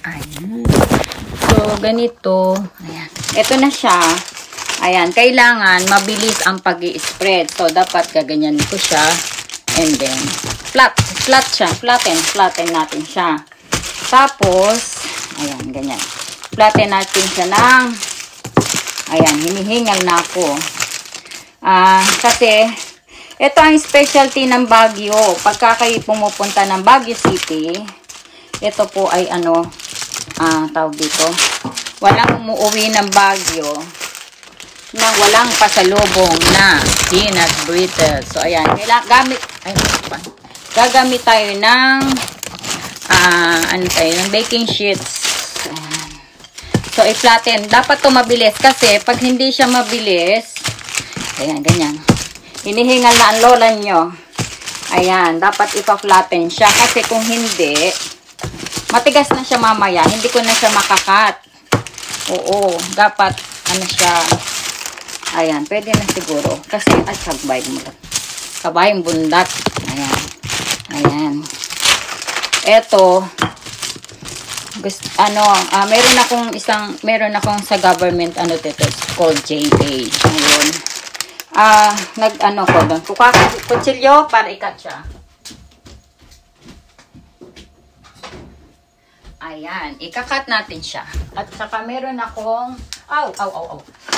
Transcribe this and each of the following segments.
Ayan. So, ganito. Ayan. Ito na siya. Ayan. Kailangan mabilis ang pag-i-spread. So, dapat gaganyan ko siya. And then, flat siya. Flatten natin siya. Tapos, ayan, ganyan. Flatten natin siya ng, ayan, hinihingal na ako. Kasi, ito ang specialty ng Baguio. Pagka kayo pumupunta ng Baguio City, ito po ay tawag dito, walang umuwi ng Baguio nang walang pasalubong na peanut brittle. So, ayan, gagamit tayo ng, ng baking sheets. Ayan. So, i-flatten. Dapat to mabilis kasi pag hindi siya mabilis, ayan, ganyan. Hinihingal na ang lola nyo. Ayan, dapat ipa-flatten siya. Kasi kung hindi, matigas na siya mamaya. Hindi ko na siya makakat. Oo, dapat, siya. Ayan, pwede na siguro. Kasi, sabay mo lang. Kabayang bundat. Ayan. Ayan. Eto, meron akong sa government, dito, called JA. Ayun. Ko doon. Kutsilyo para ikat siya. Ayan. Ikakat natin siya. At saka meron akong,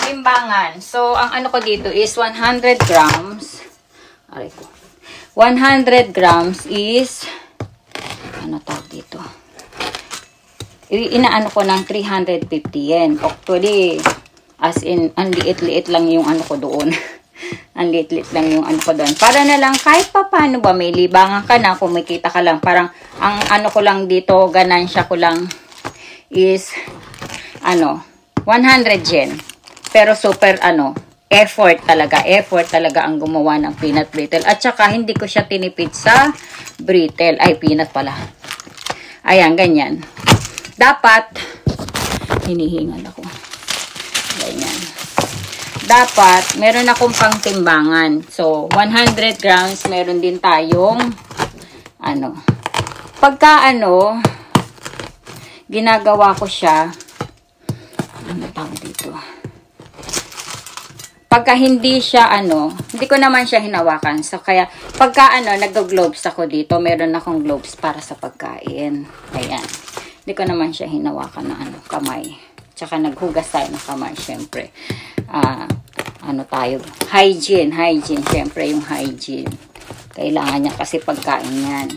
timbangan. So, ang ko dito is 100 grams. Aray ko. 100 grams is, tawag dito? Inaano ko ng 350 yen. Actually, as in, ang liit-liit lang yung ko doon. Ang liit-liit lang yung ko doon. Para na lang, kahit pa paano ba, may libangan ka na, kumikita ka lang. Parang, ang ko lang dito, ganansya ko lang, is, 100 yen. Pero super, effort talaga ang gumawa ng peanut brittle. At saka, hindi ko siya tinipid sa brittle. Ay, peanut pala. Ayan, ganyan. Dapat, hinihingal ako. Ganyan. Dapat, meron akong pangtimbangan. So, 100 grams, meron din tayong, pagka, ginagawa ko siya, tawag dito? Pagka hindi siya, hindi ko naman siya hinawakan. So, kaya, pagka, nag-gloves ako dito, meron akong gloves para sa pagkain. Ayan. Hindi ko naman siya hinawakan na, kamay. Tsaka, naghugas tayo ng kamay, syempre. Hygiene, syempre yung hygiene. Kailangan niya kasi pagkain yan.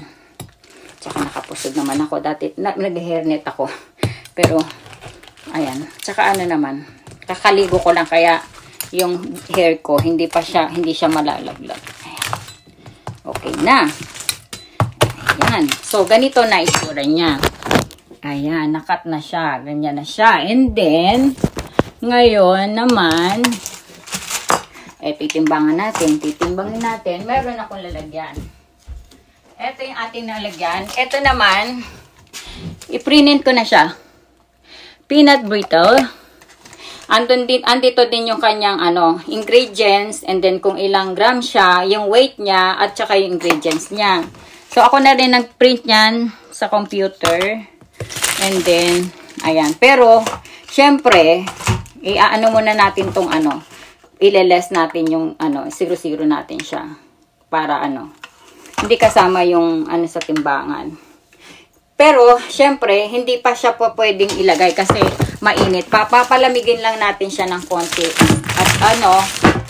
Tsaka nakapusod naman ako. Dati, nag-hairnet ako. Pero, ayan. Tsaka naman, kakaligo ko lang kaya yung hair ko, hindi siya malalaglag. Ayan. Okay na. Ayan. So, ganito na itsura niya. Ayan, nakat na siya. Ganyan na siya. And then, ngayon naman, titimbangin natin. Meron akong lalagyan. Ito yung ating lalagyan. Ito naman, i-prinint ko na siya. Peanut brittle. Andito din yung kanyang ingredients, and then kung ilang gram siya, yung weight niya, at saka yung ingredients niya. So, ako na rin nag-print niyan sa computer. And then, ayan. Pero, syempre, muna natin tong ile-less natin yung zero natin siya. Para hindi kasama yung sa timbangan. Pero, syempre, hindi pa siya po pwedeng ilagay kasi mainit. Papalamigin lang natin siya ng konti. At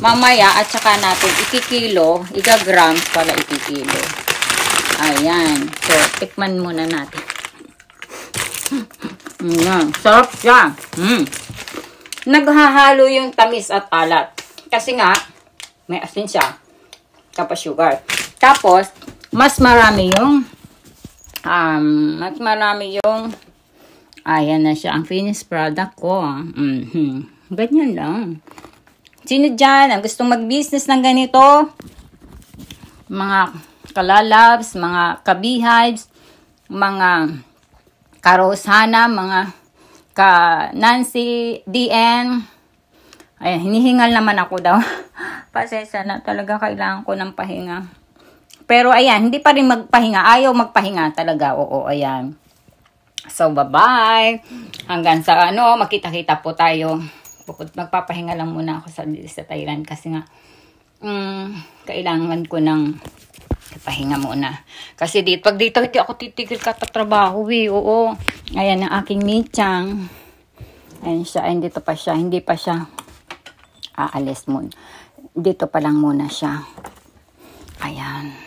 mamaya, at saka natin ikikilo, igagrams para ikikilo. Ayan. So, tikman muna natin. Ayan. Sarap siya. Naghahalo yung tamis at alat. Kasi nga, may asin siya. Tapos sugar. Tapos, mas marami yung ayan na siya, ang finished product ko. Ganyan lang. Sino dyan ang gustong mag-business ng ganito? Mga kalalabs, mga kabihives, mga karosana, mga Nancy, DN. Ayan, hinihingal naman ako daw. Pasensya na, talaga kailangan ko ng pahinga. Pero ayan, hindi pa rin magpahinga. Ayaw magpahinga talaga. Oo, ayan. So, bye-bye. Hanggang sa makita-kita po tayo. Magpapahinga lang muna ako sa Thailand kasi nga kailangan ko ng pahinga muna. Kasi pag dito hindi ako titigil katatrabaho Oo. Ayan ang aking Michang. Ayan siya. Ayan, dito pa siya. Hindi pa siya aalis muna. Dito pa lang muna siya. Ayan.